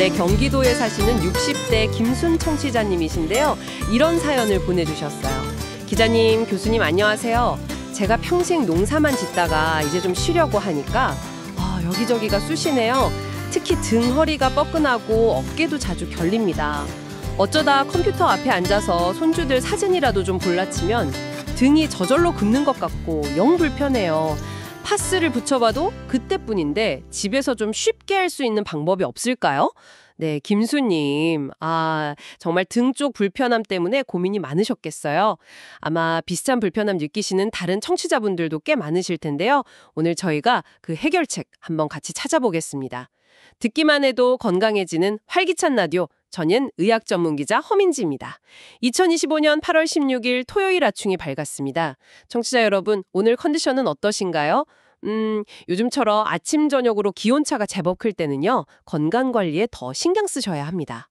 네, 경기도에 사시는 60대 김순 청취자님이신데요. 이런 사연을 보내주셨어요. 기자님, 교수님 안녕하세요. 제가 평생 농사만 짓다가 이제 좀 쉬려고 하니까 여기저기가 쑤시네요. 특히 등 허리가 뻐근하고 어깨도 자주 결립니다. 어쩌다 컴퓨터 앞에 앉아서 손주들 사진이라도 좀 볼라치면 등이 저절로 굽는 것 같고 영 불편해요. 파스를 붙여봐도 그때뿐인데 집에서 좀 쉽게 할 수 있는 방법이 없을까요? 네, 김수님. 정말 등 쪽 불편함 때문에 고민이 많으셨겠어요. 아마 비슷한 불편함 느끼시는 다른 청취자분들도 꽤 많으실 텐데요. 오늘 저희가 그 해결책 한번 같이 찾아보겠습니다. 듣기만 해도 건강해지는 활기찬 라디오. 저는 의학 전문 기자 허민지입니다. 2025년 8월 16일 토요일 아침이 밝았습니다. 청취자 여러분, 오늘 컨디션은 어떠신가요? 요즘처럼 아침 저녁으로 기온차가 제법 클 때는요, 건강관리에 더 신경 쓰셔야 합니다.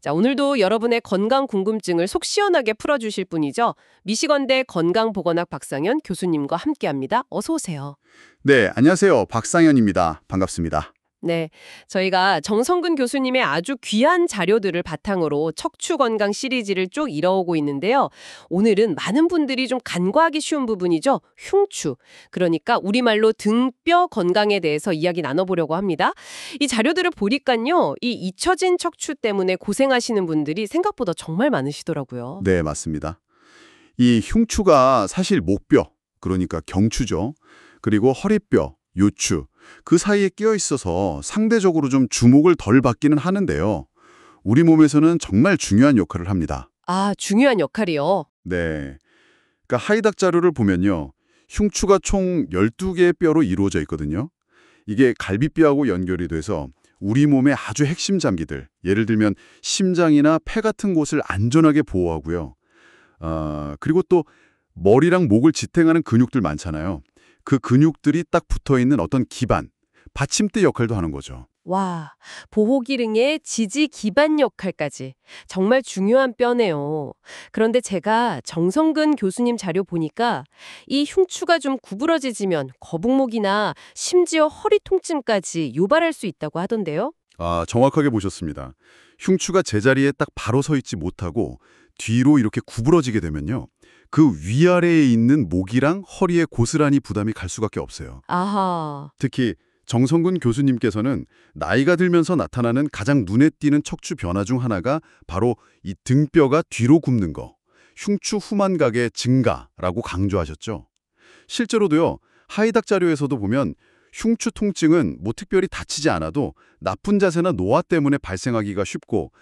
자, 오늘도 여러분의 건강 궁금증을 속 시원하게 풀어주실 분이죠. 미시건대 건강보건학 박상현 교수님과 함께합니다. 어서 오세요. 네, 안녕하세요. 박상현입니다. 반갑습니다. 네, 저희가 정성근 교수님의 아주 귀한 자료들을 바탕으로 척추 건강 시리즈를 쭉 이뤄오고 있는데요. 오늘은 많은 분들이 좀 간과하기 쉬운 부분이죠. 흉추. 그러니까 우리말로 등뼈 건강에 대해서 이야기 나눠보려고 합니다. 이 자료들을 보니까요, 이 잊혀진 척추 때문에 고생하시는 분들이 생각보다 정말 많으시더라고요. 네, 맞습니다. 이 흉추가 사실 목뼈, 그러니까 경추죠. 그리고 허리뼈, 요추, 그 사이에 끼어 있어서 상대적으로 좀 주목을 덜 받기는 하는데요. 우리 몸에서는 정말 중요한 역할을 합니다. 중요한 역할이요? 네. 그러니까 하이닥 자료를 보면요. 흉추가 총 12개의 뼈로 이루어져 있거든요. 이게 갈비뼈하고 연결이 돼서 우리 몸의 아주 핵심 장기들, 예를 들면 심장이나 폐 같은 곳을 안전하게 보호하고요. 그리고 또 머리랑 목을 지탱하는 근육들 많잖아요. 그 근육들이 딱 붙어있는 어떤 기반, 받침대 역할도 하는 거죠. 와, 보호기능의 지지 기반 역할까지 정말 중요한 뼈네요. 그런데 제가 정성근 교수님 자료 보니까 이 흉추가 좀 구부러지면 거북목이나 심지어 허리 통증까지 유발할 수 있다고 하던데요. 정확하게 보셨습니다. 흉추가 제자리에 딱 바로 서 있지 못하고 뒤로 이렇게 구부러지게 되면요. 그 위아래에 있는 목이랑 허리에 고스란히 부담이 갈 수밖에 없어요. 아하. 특히 정성근 교수님께서는 나이가 들면서 나타나는 가장 눈에 띄는 척추 변화 중 하나가 바로 이 등뼈가 뒤로 굽는 거, 흉추 후만각의 증가라고 강조하셨죠. 실제로도요, 하이닥 자료에서도 보면 흉추 통증은 특별히 다치지 않아도 나쁜 자세나 노화 때문에 발생하기가 쉽고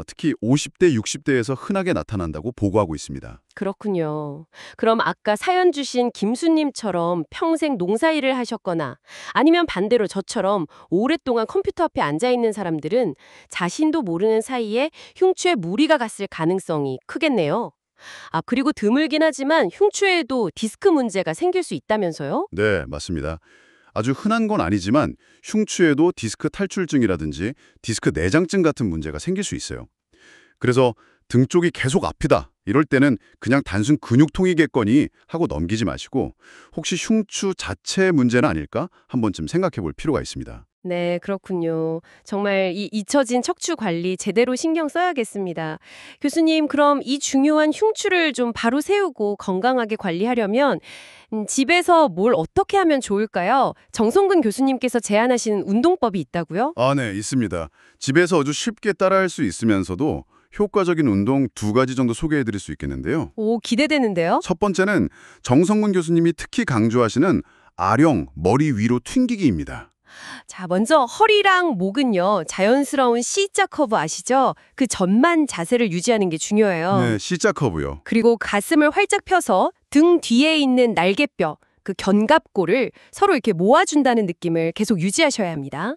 특히 50대, 60대에서 흔하게 나타난다고 보고하고 있습니다. 그렇군요. 그럼 아까 사연 주신 김수님처럼 평생 농사일을 하셨거나 아니면 반대로 저처럼 오랫동안 컴퓨터 앞에 앉아있는 사람들은 자신도 모르는 사이에 흉추에 무리가 갔을 가능성이 크겠네요. 그리고 드물긴 하지만 흉추에도 디스크 문제가 생길 수 있다면서요? 네, 맞습니다. 아주 흔한 건 아니지만 흉추에도 디스크 탈출증이라든지 디스크 내장증 같은 문제가 생길 수 있어요. 그래서 등 쪽이 계속 아프다 이럴 때는 그냥 단순 근육통이겠거니 하고 넘기지 마시고 혹시 흉추 자체의 문제는 아닐까 한 번쯤 생각해 볼 필요가 있습니다. 네, 그렇군요. 정말 이 잊혀진 척추 관리 제대로 신경 써야겠습니다. 교수님, 그럼 이 중요한 흉추를 좀 바로 세우고 건강하게 관리하려면 집에서 뭘 어떻게 하면 좋을까요? 정성근 교수님께서 제안하시는 운동법이 있다고요? 네, 있습니다. 집에서 아주 쉽게 따라할 수 있으면서도 효과적인 운동 2가지 정도 소개해 드릴 수 있겠는데요. 오, 기대되는데요? 첫 번째는 정성근 교수님이 특히 강조하시는 아령, 머리 위로 튕기기입니다. 자, 먼저 허리랑 목은요, 자연스러운 C자 커브 아시죠? 그 전만 자세를 유지하는 게 중요해요. 네, C자 커브요. 그리고 가슴을 활짝 펴서 등 뒤에 있는 날개뼈, 그 견갑골을 서로 이렇게 모아준다는 느낌을 계속 유지하셔야 합니다.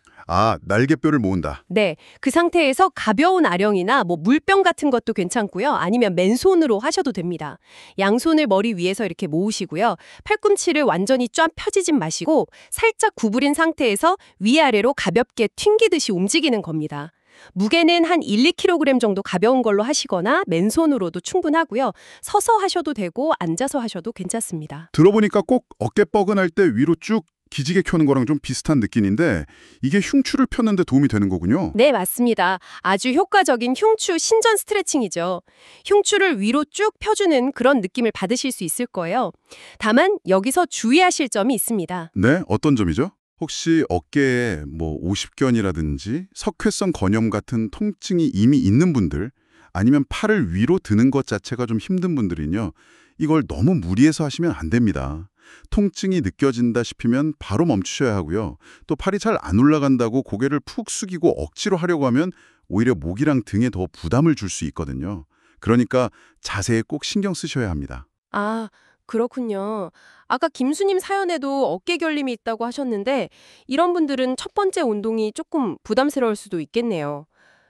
날개뼈를 모은다. 네, 그 상태에서 가벼운 아령이나 물병 같은 것도 괜찮고요. 아니면 맨손으로 하셔도 됩니다. 양손을 머리 위에서 이렇게 모으시고요. 팔꿈치를 완전히 쫙 펴지진 마시고 살짝 구부린 상태에서 위아래로 가볍게 튕기듯이 움직이는 겁니다. 무게는 한 1, 2kg 정도 가벼운 걸로 하시거나 맨손으로도 충분하고요. 서서 하셔도 되고 앉아서 하셔도 괜찮습니다. 들어보니까 꼭 어깨 뻐근할 때 위로 쭉 기지개 켜는 거랑 좀 비슷한 느낌인데 이게 흉추를 펴는 데 도움이 되는 거군요. 네, 맞습니다. 아주 효과적인 흉추 신전 스트레칭이죠. 흉추를 위로 쭉 펴주는 그런 느낌을 받으실 수 있을 거예요. 다만 여기서 주의하실 점이 있습니다. 네, 어떤 점이죠? 혹시 어깨에 오십견이라든지 석회성 건염 같은 통증이 이미 있는 분들, 아니면 팔을 위로 드는 것 자체가 좀 힘든 분들은요, 이걸 너무 무리해서 하시면 안 됩니다. 통증이 느껴진다 싶으면 바로 멈추셔야 하고요. 또 팔이 잘 안 올라간다고 고개를 푹 숙이고 억지로 하려고 하면 오히려 목이랑 등에 더 부담을 줄 수 있거든요. 그러니까 자세에 꼭 신경 쓰셔야 합니다. 아, 그렇군요. 아까 김수님 사연에도 어깨 결림이 있다고 하셨는데 이런 분들은 첫 번째 운동이 조금 부담스러울 수도 있겠네요.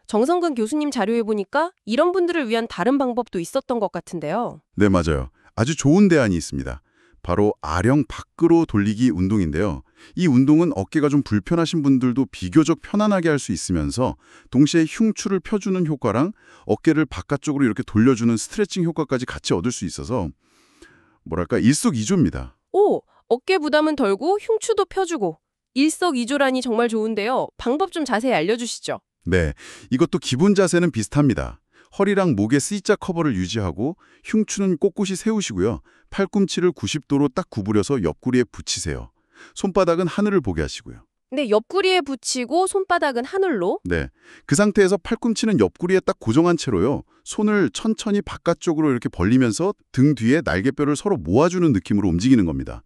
정성근 교수님 자료에 보니까 이런 분들을 위한 다른 방법도 있었던 것 같은데요. 네, 맞아요. 아주 좋은 대안이 있습니다. 바로 아령 밖으로 돌리기 운동인데요. 이 운동은 어깨가 좀 불편하신 분들도 비교적 편안하게 할 수 있으면서 동시에 흉추를 펴주는 효과랑 어깨를 바깥쪽으로 이렇게 돌려주는 스트레칭 효과까지 같이 얻을 수 있어서 뭐랄까 일석이조입니다. 오, 어깨 부담은 덜고 흉추도 펴주고 일석이조라니 정말 좋은데요. 방법 좀 자세히 알려주시죠. 네, 이것도 기본 자세는 비슷합니다. 허리랑 목의 C자 커버를 유지하고 흉추는 꼿꼿이 세우시고요. 팔꿈치를 90도로 딱 구부려서 옆구리에 붙이세요. 손바닥은 하늘을 보게 하시고요. 네, 옆구리에 붙이고 손바닥은 하늘로. 네, 그 상태에서 팔꿈치는 옆구리에 딱 고정한 채로요. 손을 천천히 바깥쪽으로 이렇게 벌리면서 등 뒤에 날개뼈를 서로 모아주는 느낌으로 움직이는 겁니다.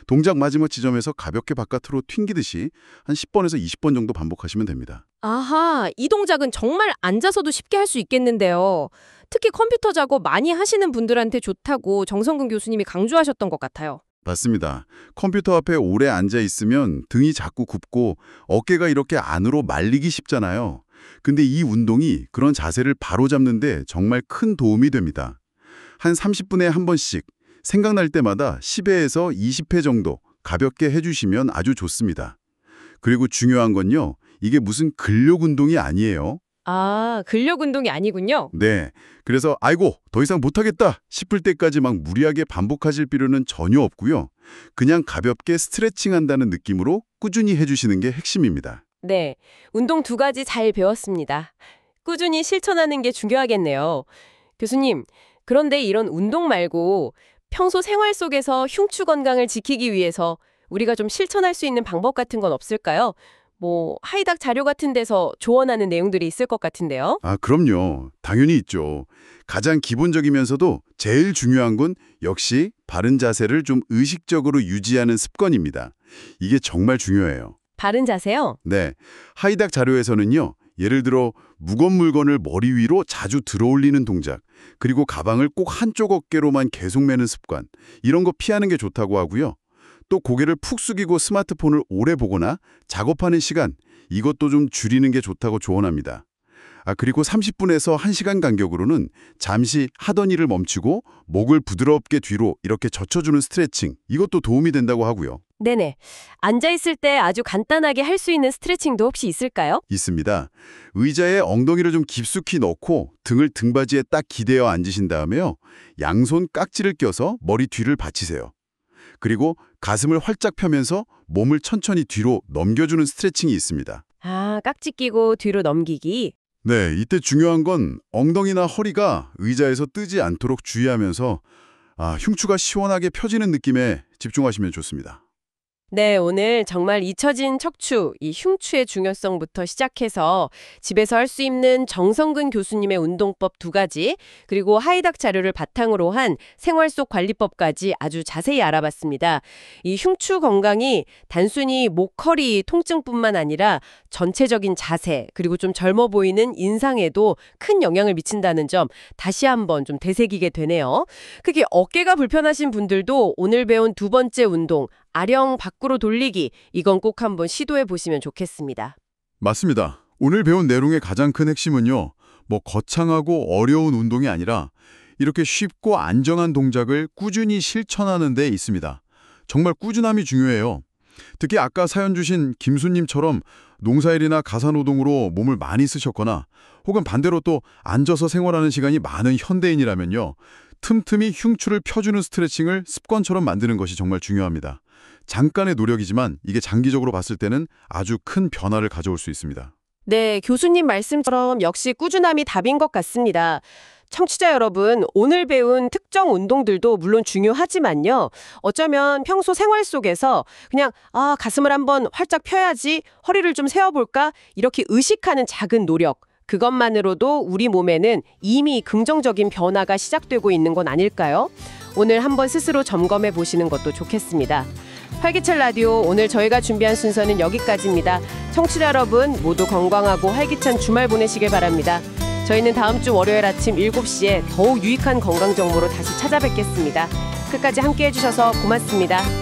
동작 마지막 지점에서 가볍게 바깥으로 튕기듯이 한 10번에서 20번 정도 반복하시면 됩니다. 아하, 이 동작은 정말 앉아서도 쉽게 할 수 있겠는데요. 특히 컴퓨터 작업 많이 하시는 분들한테 좋다고 정성근 교수님이 강조하셨던 것 같아요. 맞습니다. 컴퓨터 앞에 오래 앉아 있으면 등이 자꾸 굽고 어깨가 이렇게 안으로 말리기 쉽잖아요. 근데 이 운동이 그런 자세를 바로잡는데 정말 큰 도움이 됩니다. 한 30분에 한 번씩 생각날 때마다 10회에서 20회 정도 가볍게 해주시면 아주 좋습니다. 그리고 중요한 건요, 이게 무슨 근력 운동이 아니에요. 아, 근력 운동이 아니군요. 네, 그래서 아이고 더 이상 못하겠다 싶을 때까지 막 무리하게 반복하실 필요는 전혀 없고요. 그냥 가볍게 스트레칭한다는 느낌으로 꾸준히 해주시는 게 핵심입니다. 네, 운동 두 가지 잘 배웠습니다. 꾸준히 실천하는 게 중요하겠네요. 교수님, 그런데 이런 운동 말고 평소 생활 속에서 흉추 건강을 지키기 위해서 우리가 좀 실천할 수 있는 방법 같은 건 없을까요? 하이닥 자료 같은 데서 조언하는 내용들이 있을 것 같은데요. 아, 그럼요. 당연히 있죠. 가장 기본적이면서도 제일 중요한 건 역시 바른 자세를 좀 의식적으로 유지하는 습관입니다. 이게 정말 중요해요. 바른 자세요? 네, 하이닥 자료에서는요. 예를 들어 무거운 물건을 머리 위로 자주 들어올리는 동작, 그리고 가방을 꼭 한쪽 어깨로만 계속 메는 습관, 이런 거 피하는 게 좋다고 하고요. 또 고개를 푹 숙이고 스마트폰을 오래 보거나 작업하는 시간, 이것도 좀 줄이는 게 좋다고 조언합니다. 그리고 30분에서 1시간 간격으로는 잠시 하던 일을 멈추고 목을 부드럽게 뒤로 이렇게 젖혀주는 스트레칭, 이것도 도움이 된다고 하고요. 네네. 앉아있을 때 아주 간단하게 할 수 있는 스트레칭도 혹시 있을까요? 있습니다. 의자에 엉덩이를 좀 깊숙이 넣고 등을 등받이에 딱 기대어 앉으신 다음에요. 양손 깍지를 껴서 머리 뒤를 받치세요. 그리고 가슴을 활짝 펴면서 몸을 천천히 뒤로 넘겨주는 스트레칭이 있습니다. 아, 깍지 끼고 뒤로 넘기기. 네, 이때 중요한 건 엉덩이나 허리가 의자에서 뜨지 않도록 주의하면서 흉추가 시원하게 펴지는 느낌에 집중하시면 좋습니다. 네, 오늘 정말 잊혀진 척추, 이 흉추의 중요성부터 시작해서 집에서 할 수 있는 정성근 교수님의 운동법 두 가지, 그리고 하이닥 자료를 바탕으로 한 생활 속 관리법까지 아주 자세히 알아봤습니다. 이 흉추 건강이 단순히 목, 허리 통증뿐만 아니라 전체적인 자세, 그리고 좀 젊어 보이는 인상에도 큰 영향을 미친다는 점 다시 한번 좀 되새기게 되네요. 특히 어깨가 불편하신 분들도 오늘 배운 두 번째 운동, 아령 밖으로 돌리기, 이건 꼭 한번 시도해 보시면 좋겠습니다. 맞습니다. 오늘 배운 내용의 가장 큰 핵심은요. 거창하고 어려운 운동이 아니라 이렇게 쉽고 안정한 동작을 꾸준히 실천하는 데 있습니다. 정말 꾸준함이 중요해요. 특히 아까 사연 주신 김수님처럼 농사일이나 가사노동으로 몸을 많이 쓰셨거나 혹은 반대로 또 앉아서 생활하는 시간이 많은 현대인이라면요. 틈틈이 흉추를 펴주는 스트레칭을 습관처럼 만드는 것이 정말 중요합니다. 잠깐의 노력이지만 이게 장기적으로 봤을 때는 아주 큰 변화를 가져올 수 있습니다. 네, 교수님 말씀처럼 역시 꾸준함이 답인 것 같습니다. 청취자 여러분, 오늘 배운 특정 운동들도 물론 중요하지만요. 어쩌면 평소 생활 속에서 그냥 가슴을 한번 활짝 펴야지, 허리를 좀 세워볼까? 이렇게 의식하는 작은 노력, 그것만으로도 우리 몸에는 이미 긍정적인 변화가 시작되고 있는 건 아닐까요? 오늘 한번 스스로 점검해 보시는 것도 좋겠습니다. 활기찬 라디오, 오늘 저희가 준비한 순서는 여기까지입니다. 청취자 여러분 모두 건강하고 활기찬 주말 보내시길 바랍니다. 저희는 다음 주 월요일 아침 7시에 더욱 유익한 건강 정보로 다시 찾아뵙겠습니다. 끝까지 함께해 주셔서 고맙습니다.